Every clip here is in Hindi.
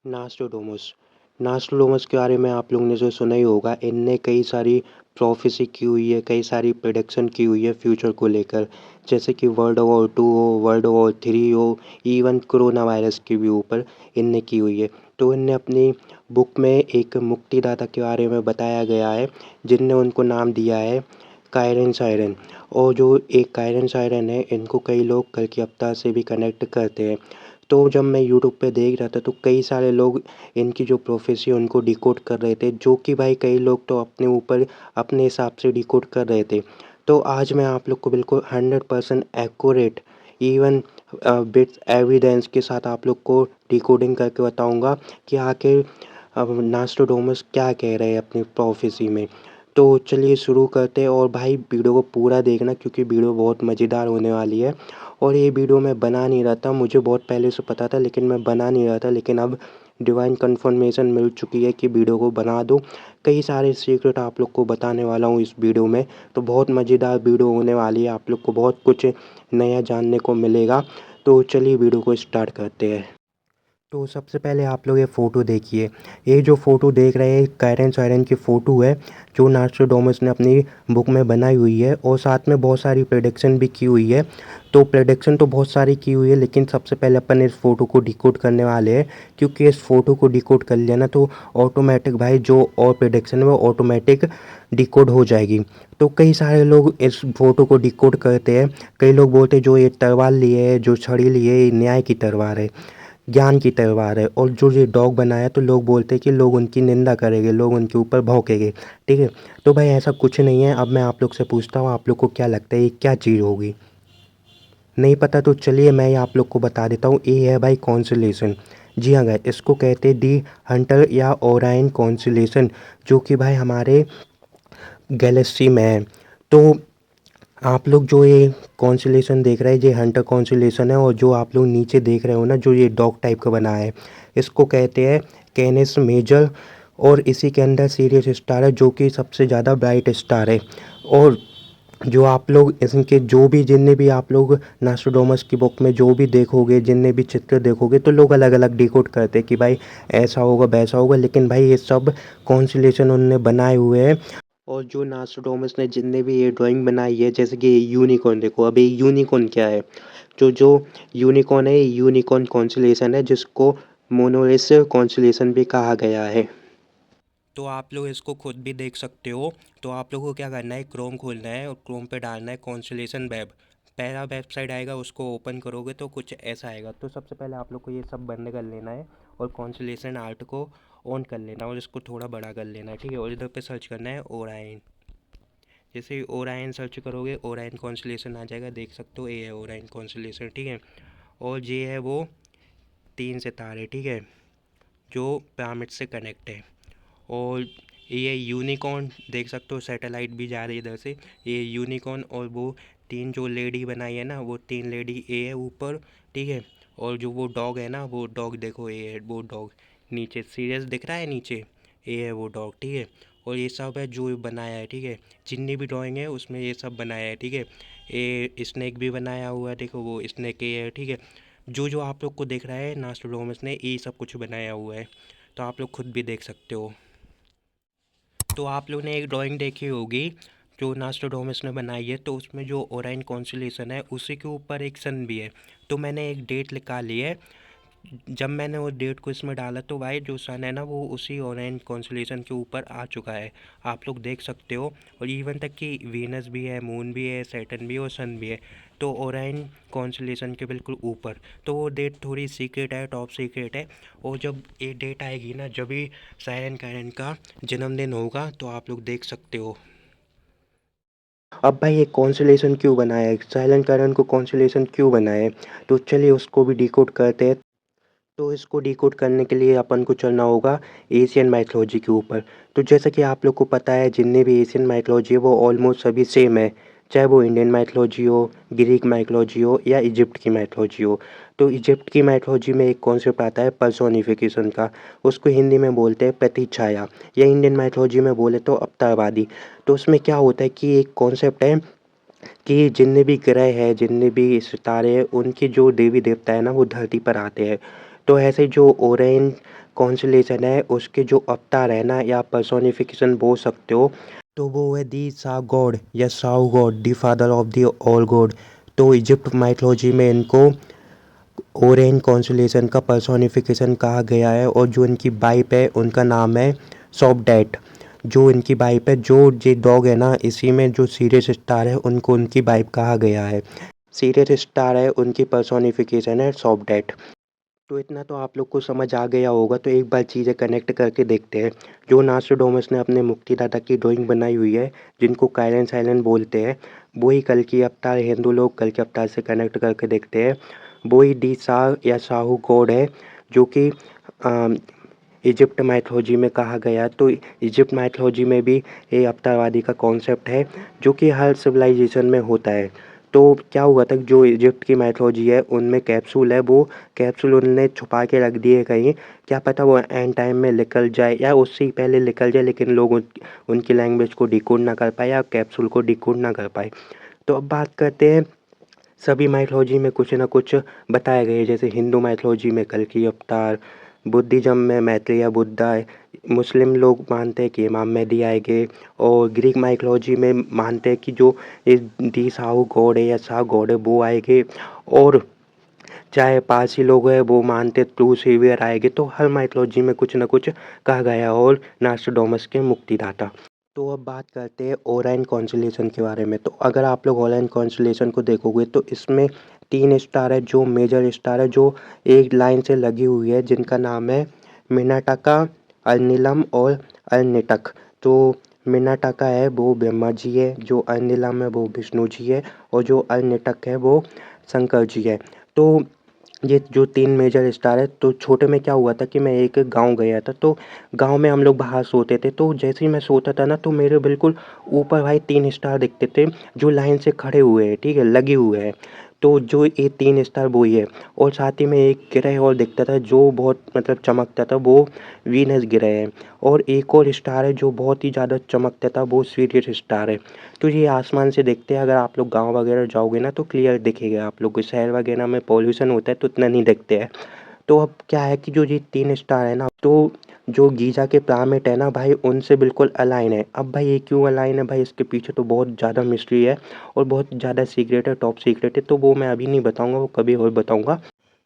नास्ट्रोडोमस। नास्ट्रोडोमस के बारे में आप लोगों ने जो सुना ही होगा, इनने कई सारी प्रोफ़ेसी की हुई है, कई सारी प्रेडिक्शन की हुई है फ्यूचर को लेकर। जैसे कि वर्ल्ड वॉर 2 हो, वर्ल्ड वॉर 3 हो, इवन कोरोना वायरस के भी ऊपर इनने की हुई है। तो इनने अपनी बुक में एक मुक्तिदाता के बारे में बताया गया है, जिनने उनको नाम दिया है काइरन सायरन। और जो एक काइरन सायरन है, इनको कई लोग कल की अवतार से भी कनेक्ट करते हैं। तो जब मैं यूट्यूब पे देख रहा था, तो कई सारे लोग इनकी जो प्रोफ़ेसी है उनको डिकोड कर रहे थे, जो कि भाई कई लोग तो अपने ऊपर अपने हिसाब से डिकोड कर रहे थे। तो आज मैं आप लोग को बिल्कुल 100% एक्यूरेट, इवन विथ एविडेंस के साथ आप लोग को डिकोडिंग करके बताऊँगा कि आखिर अब नास्ट्रोडामस क्या कह रहे हैं अपनी प्रोफ़ेसी में। तो चलिए शुरू करते हैं, और भाई वीडियो को पूरा देखना, क्योंकि वीडियो बहुत मज़ेदार होने वाली है। और ये वीडियो मैं बना नहीं रहा था, मुझे बहुत पहले से पता था, लेकिन मैं बना नहीं रहा था, लेकिन अब डिवाइन कन्फर्मेशन मिल चुकी है कि वीडियो को बना दो। कई सारे सीक्रेट आप लोग को बताने वाला हूँ इस वीडियो में, तो बहुत मज़ेदार वीडियो होने वाली है, आप लोग को बहुत कुछ नया जानने को मिलेगा। तो चलिए वीडियो को स्टार्ट करते हैं। तो सबसे पहले आप लोग ये फ़ोटो देखिए। ये जो फ़ोटो देख रहे हैं, काइरन सायरन की फ़ोटो है, जो नास्ट्रोडामस ने अपनी बुक में बनाई हुई है, और साथ में बहुत सारी प्रेडिक्शन भी की हुई है। तो प्रेडिक्शन तो बहुत सारी की हुई है, लेकिन सबसे पहले अपन इस फ़ोटो को डिकोड करने वाले हैं, क्योंकि इस फ़ोटो को डिकोड कर लिया ना, तो ऑटोमेटिक भाई जो और प्रेडिक्शन है वो ऑटोमेटिक डिकोड हो जाएगी। तो कई सारे लोग इस फ़ोटो को डिकोड करते हैं। कई लोग बोलते हैं जो ये तलवार लिए है, जो छड़ी लिए है, ये न्याय की तलवार है, ज्ञान की तलवार है। और जो ये डॉग बनाया, तो लोग बोलते हैं कि लोग उनकी निंदा करेंगे, लोग उनके ऊपर भौंकेंगे। ठीक है? तो भाई ऐसा कुछ नहीं है। अब मैं आप लोग से पूछता हूँ, आप लोग को क्या लगता है ये क्या चीज़ होगी? नहीं पता तो चलिए मैं ये आप लोग को बता देता हूँ, ये है भाई कॉन्स्टेलेशन। जी हाँ गाइस, इसको कहते हैं दी हंटर या ओराइन कॉन्स्टेलेशन, जो कि भाई हमारे गैलेक्सी में है। तो आप लोग जो ये कॉन्स्टेलेशन देख रहे हैं, ये हंटर कॉन्स्टेलेशन है, और जो आप लोग नीचे देख रहे हो ना, जो ये डॉग टाइप का बना है, इसको कहते हैं कैनिस मेजर। और इसी के अंदर सीरियस स्टार है, जो कि सबसे ज़्यादा ब्राइट स्टार है। और जो आप लोग इनके जो भी जितने भी आप लोग नास्ट्रोडामस की बुक में जो भी देखोगे, जितने भी चित्र देखोगे, तो लोग अलग अलग डिकोड करते हैं कि भाई ऐसा होगा वैसा होगा, लेकिन भाई ये सब कॉन्स्टेलेशन उन्होंने बनाए हुए हैं। और जो नास्ट्रोडामस ने जितने भी ये ड्राइंग बनाई है, जैसे कि यूनिकॉर्न देखो। अब ये यूनिकॉर्न क्या है? जो जो यूनिकॉर्न है, ये यूनिकॉर्न कॉन्स्टेलेशन है, जिसको मोनोलिस कॉन्स्टेलेशन भी कहा गया है। तो आप लोग इसको खुद भी देख सकते हो। तो आप लोगों को क्या करना है, क्रोम खोलना है, और क्रोम पे डालना है कॉन्स्टेलेशन वेब। पहला वेबसाइट आएगा, उसको ओपन करोगे तो कुछ ऐसा आएगा। तो सबसे पहले आप लोग को ये सब बंद कर लेना है, और कॉन्स्टेलेशन आर्ट को ऑन कर लेना है, और इसको थोड़ा बड़ा कर लेना है। ठीक है? और इधर पे सर्च करना है ओराइन। जैसे ओराइन सर्च करोगे, ओराइन कॉन्स्टेलेशन आ जाएगा, देख सकते हो, ये है ओराइन कॉन्स्टेलेशन। ठीक है? और ये है वो 3 सितारे, ठीक है, जो पिरामिड से कनेक्ट है। और ये यूनिकॉर्न देख सकते हो, सैटेलाइट भी जा रही है इधर से। ये यूनिकॉर्न, और वो 3 जो लेडी बनाई है ना, वो 3 लेडी ए है ऊपर। ठीक है? और जो वो डॉग है ना, वो डॉग देखो, ये है वो डॉग। नीचे सीरियस दिख रहा है नीचे, ये है वो डॉग। ठीक है? और ये सब है जो बनाया है। ठीक है? जितनी भी ड्राइंग है उसमें ये सब बनाया है। ठीक है? ये स्नेक भी बनाया हुआ है, देखो वो स्नेक ये है। ठीक है? जो जो आप लोग को दिख रहा है, नास्ट्रोडामस ने ये सब कुछ बनाया हुआ है। तो आप लोग खुद भी देख सकते हो। तो आप लोगों ने एक ड्राइंग देखी होगी जो नास्ट्रोडामस ने बनाई है, तो उसमें जो ओराइन कॉन्स्टेलेशन है, उसी के ऊपर एक सन भी है। तो मैंने एक डेट निकाली है। जब मैंने वो डेट को इसमें डाला, तो भाई जो सन है ना, वो उसी ओराइन कॉन्स्टेलेशन के ऊपर आ चुका है। आप लोग देख सकते हो। और इवन तक कि वीनस भी है, मून भी है, सैटर्न भी है, और सन भी है। तो ओराइन कॉन्स्टेलेशन के बिल्कुल ऊपर। तो वो डेट थोड़ी सीक्रेट है, टॉप सीक्रेट है। और जब ये डेट आएगी ना, जब भी सायरन कायरन का जन्मदिन होगा, तो आप लोग देख सकते हो। अब भाई ये कॉन्स्टेलेशन क्यों बनाया है, साइलेंट कायरन को कॉन्स्टेलेशन क्यों बनाया है? तो चलिए उसको भी डिकोड करते हैं। तो इसको डिकोड करने के लिए अपन को चलना होगा एशियन माइथोलॉजी के ऊपर। तो जैसा कि आप लोग को पता है, जितने भी एशियन माइथोलॉजी है वो ऑलमोस्ट सभी सेम है। चाहे वो इंडियन माइथोलॉजी हो, ग्रीक माइथोलॉजी हो, या इजिप्ट की माइथोलॉजी हो। तो इजिप्ट की माइथोलॉजी में एक कॉन्सेप्ट आता है पर्सोनिफिकेशन का। उसको हिंदी में बोलते हैं प्रतिछाया, या इंडियन माइथोलॉजी में बोले तो अवतारवादी। तो उसमें क्या होता है कि एक कॉन्सेप्ट है कि जितने भी ग्रह हैं, जितने भी सितारे हैं, उनके जो देवी देवता है ना, वो धरती पर आते हैं। तो ऐसे जो ओरेन कॉन्स्टेलेशन है उसके जो अवतार है ना या पर्सोनिफिकेशन बोल सकते हो, तो वो है दी सा गॉड या साउ God, the father of the all God. तो इजिप्ट माइथोलॉजी में इनको ओरेन कॉन्स्टेलेशन का पर्सोनिफिकेशन कहा गया है। और जो इनकी वाइफ है उनका नाम है सॉफ्डेट। जो इनकी वाइफ है, जो ये डॉग है ना, इसी में जो सीरियस स्टार है उनको उनकी वाइफ कहा गया है। सीरियस स्टार है उनकी पर्सोनिफिकेशन है सॉफ्डेट। तो इतना तो आप लोग को समझ आ गया होगा, तो एक बार चीज़ें कनेक्ट करके देखते हैं। जो नास्ट्राडामस ने अपने मुक्तिदाता की ड्राइंग बनाई हुई है, जिनको काइलन साइलन बोलते हैं, वही कल की अवतार हिंदू लोग कल के अवतार से कनेक्ट करके देखते हैं। वही डी सा या साहू गॉड है, जो कि इजिप्ट माइथोलॉजी में कहा गया। तो इजिप्ट माइथोलॉजी में भी ये अवतारवादी का कॉन्सेप्ट है, जो कि हर सिविलाइजेशन में होता है। तो क्या हुआ था, जो इजिप्ट की माइथोलॉजी है उनमें कैप्सूल है, वो कैप्सूल उन्होंने छुपा के रख दिए कहीं। क्या पता वो एंड टाइम में निकल जाए या उससे ही पहले निकल जाए, लेकिन लोग उनकी लैंग्वेज को डिकोड ना कर पाए या कैप्सूल को डिकोड ना कर पाए। तो अब बात करते हैं, सभी माइथोलॉजी में कुछ ना कुछ बताया गया है। जैसे हिंदू माइथोलॉजी में कल्कि अवतार, बुद्धिज़्म में मैत्रेय बुद्धा है, मुस्लिम लोग मानते हैं कि इमाम मेहदी आएंगे, और ग्रीक माइथोलॉजी में मानते हैं कि जो इस दी साहू गॉड है या शाह गॉड है वो आएंगे। और चाहे पारसी लोग हैं वो मानते टू सेवियर आएंगे। तो हर माइथोलॉजी में कुछ ना कुछ कहा गया है, और नास्ट्राडामस के मुक्तिदाता। तो अब बात करते हैं ओराइन कॉन्स्टेलेशन के बारे में। तो अगर आप लोग ओराइन कॉन्स्टेलेशन को देखोगे तो इसमें 3 स्टार है, जो मेजर स्टार है, जो एक लाइन से लगी हुई है, जिनका नाम है मिनाटका, अर्निलम और अर्निटक। तो मिनाटका है वो ब्रह्मा जी है, जो अर्निलम है वो विष्णु जी है, और जो अर्निटक है वो शंकर जी है। तो ये जो 3 मेजर स्टार है, तो छोटे में क्या हुआ था कि मैं एक गाँव गया था, तो गाँव में हम लोग बाहर सोते थे। तो जैसे ही मैं सोता था ना, तो मेरे बिल्कुल ऊपर भाई 3 स्टार दिखते थे, जो लाइन से खड़े हुए हैं, ठीक है, लगे हुए हैं। तो जो ये 3 स्टार वो ही है। और साथ ही में एक ग्रह और दिखता था जो बहुत मतलब चमकता था, वो वीनस ग्रह है। और एक और स्टार है जो बहुत ही ज़्यादा चमकता था, वो सीरियस स्टार है। तो ये आसमान से देखते हैं, अगर आप लोग गाँव वगैरह जाओगे ना तो क्लियर दिखेगा आप लोग को। शहर वगैरह में पॉल्यूशन होता है तो इतना नहीं दिखते हैं। तो अब क्या है कि जो ये 3 स्टार है ना, तो जो गीज़ा के प्लैनेट है ना भाई, उनसे बिल्कुल अलाइन है। अब भाई ये क्यों अलाइन है भाई, इसके पीछे तो बहुत ज़्यादा मिस्ट्री है और बहुत ज़्यादा सीक्रेट है, टॉप सीक्रेट है। तो वो मैं अभी नहीं बताऊँगा, वो कभी और बताऊँगा।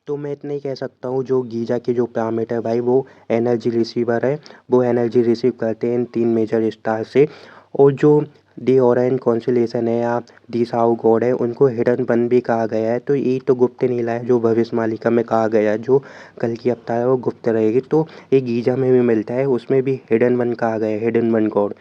तो मैं इतना ही कह सकता हूँ, जो गीज़ा के जो प्लैनेट है भाई, वो एनर्जी रिसीवर है। वो एनर्जी रिसीव करते हैं इन 3 मेजर स्टार से। और जो दी ओराइन कॉन्स्टेलेशन है या दी साउ गॉड है, उनको हिडन वन भी कहा गया है। तो ये तो गुप्त नीला है, जो भविष्यवाणी में कहा गया है, जो कल की अवतार है वो गुप्त रहेगी। तो ये गीज़ा में भी मिलता है, उसमें भी हिडन वन कहा गया है, हिडन वन गॉड।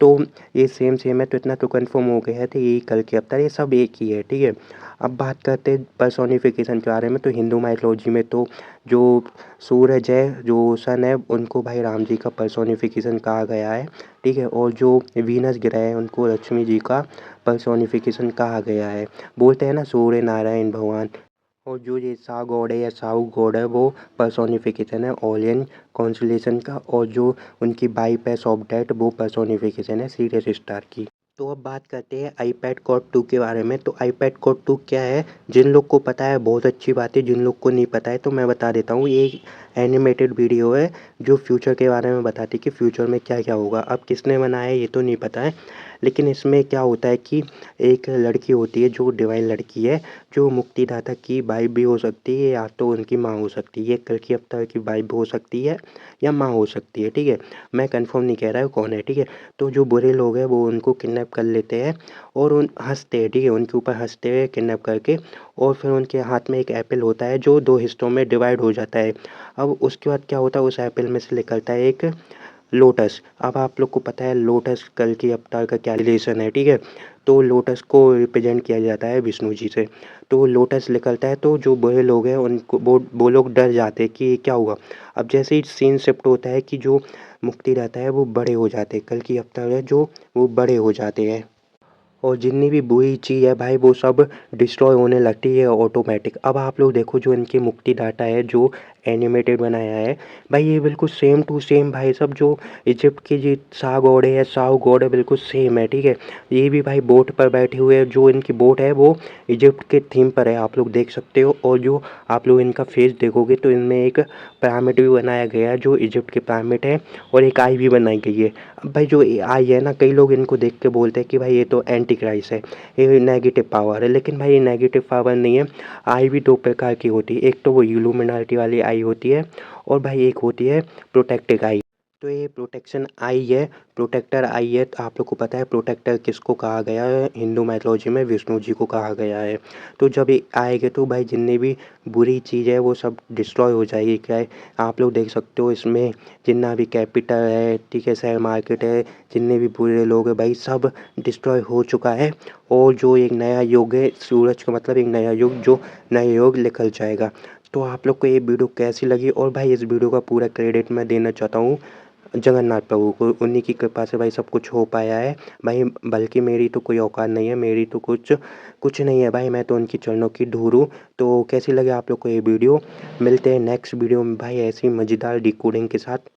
तो ये सेम सेम है, तो इतना तो कंफर्म हो गया है, तो यही कल के अवतार, ये सब एक ही है, ठीक है। अब बात करते हैं पर्सोनिफिकेशन के बारे में। तो हिंदू माइथोलॉजी में तो जो सूरज है, जो सन है, उनको भाई राम जी का पर्सोनिफिकेशन कहा गया है, ठीक है। और जो वीनस ग्रह है उनको लक्ष्मी जी का पर्सोनिफिकेशन कहा गया है। बोलते हैं ना सूर्य नारायण भगवान। और जो ये सा गॉड है या साउ गॉड है, वो पर्सोनिफिकेशन है ओलियन कॉन्स्टेलेशन का। और जो उनकी वाइफ है सॉफ्डेट, वो पर्सोनिफिकेशन है सीरियस स्टार की। तो अब बात करते हैं आईपैड कोड 2 के बारे में। तो आईपैड कोड 2 क्या है, जिन लोग को पता है बहुत अच्छी बात है, जिन लोग को नहीं पता है तो मैं बता देता हूँ। ये एक एनिमेटेड वीडियो है जो फ्यूचर के बारे में बताती है कि फ्यूचर में क्या क्या होगा। अब किसने बनाया है ये तो नहीं पता है, लेकिन इसमें क्या होता है कि एक लड़की होती है जो डिवाइन लड़की है, जो मुक्तिदाता की वाइफ भी हो सकती है या तो उनकी माँ हो सकती है। ये कल की अवतार की वाइफ भी हो सकती है या माँ हो सकती है, ठीक है। मैं कंफर्म नहीं कह रहा हूँ कौन है, ठीक है। तो जो बुरे लोग हैं वो उनको किडनैप कर लेते हैं और उन हँसते हैं, ठीक है, उनके ऊपर हँसते हैं किडनैप करके। और फिर उनके हाथ में एक एप्पल होता है जो 2 हिस्सों में डिवाइड हो जाता है। अब उसके बाद क्या होता है, उस एप्पल में से निकलता है एक लोटस। अब आप लोग को पता है लोटस कल की अवतार का क्या रिलेशन है, ठीक है। तो लोटस को रिप्रेजेंट किया जाता है विष्णु जी से। तो लोटस निकलता है, तो जो बुरे लोग हैं उनको वो लोग डर जाते हैं कि ये क्या हुआ। अब जैसे ही सीन शिफ्ट होता है कि जो मुक्ति रहता है वो बड़े हो जाते हैं, कल की अवतार है जो वो बड़े हो जाते हैं। और जितनी भी बुरी चीज़ है भाई वो सब डिस्ट्रॉय होने लगती है ऑटोमेटिक। अब आप लोग देखो जो इनकी मुक्ति डाटा है जो एनिमेटेड बनाया है भाई, ये बिल्कुल सेम टू सेम भाई सब जो इजिप्ट की जी शाह गॉड है, शाह गॉड है, बिल्कुल सेम है, ठीक है। ये भी भाई बोट पर बैठे हुए हैं, जो इनकी बोट है वो इजिप्ट के थीम पर है, आप लोग देख सकते हो। और जो आप लोग इनका फेस देखोगे तो इनमें एक पिरामिड भी बनाया गया है जो इजिप्ट की पिरामिड है, और एक आई भी बनाई गई है। अब भाई जो आई है ना, कई लोग इनको देख के बोलते हैं कि भाई ये तो एंटी क्राइस्ट है, ये नेगेटिव पावर है, लेकिन भाई ये नेगेटिव पावर नहीं है। आई भी दो प्रकार की होती है, एक तो वो इल्यूमिनाटी वाली आई होती है, और भाई एक होती है प्रोटेक्टिव आई। तो ये प्रोटेक्शन आई है, प्रोटेक्टर आई है। तो आप लोग को पता है प्रोटेक्टर किसको कहा गया है, हिंदू मैथोलॉजी में विष्णु जी को कहा गया है। तो जब ये आएंगे तो भाई जितनी भी बुरी चीज़ है वो सब डिस्ट्रॉय हो जाएगी। क्या है, आप लोग देख सकते हो इसमें जितना भी कैपिटल है, ठीक है, शेयर मार्केट है, जितने भी बुरे लोग हैं भाई सब डिस्ट्रॉय हो चुका है। और जो एक नया युग है, सूरज का मतलब एक नया युग, जो नया युग निकल जाएगा। तो आप लोग को ये वीडियो कैसी लगी? और भाई इस वीडियो का पूरा क्रेडिट मैं देना चाहता हूँ जगन्नाथ प्रभु को, उन्हीं की कृपा से भाई सब कुछ हो पाया है भाई। बल्कि मेरी तो कोई औकात नहीं है, मेरी तो कुछ कुछ नहीं है भाई, मैं तो उनकी चरणों की धूल हूँ। तो कैसी लगे आप लोग को ये वीडियो? मिलते हैं नेक्स्ट वीडियो में भाई ऐसी मज़ेदार डिकोडिंग के साथ।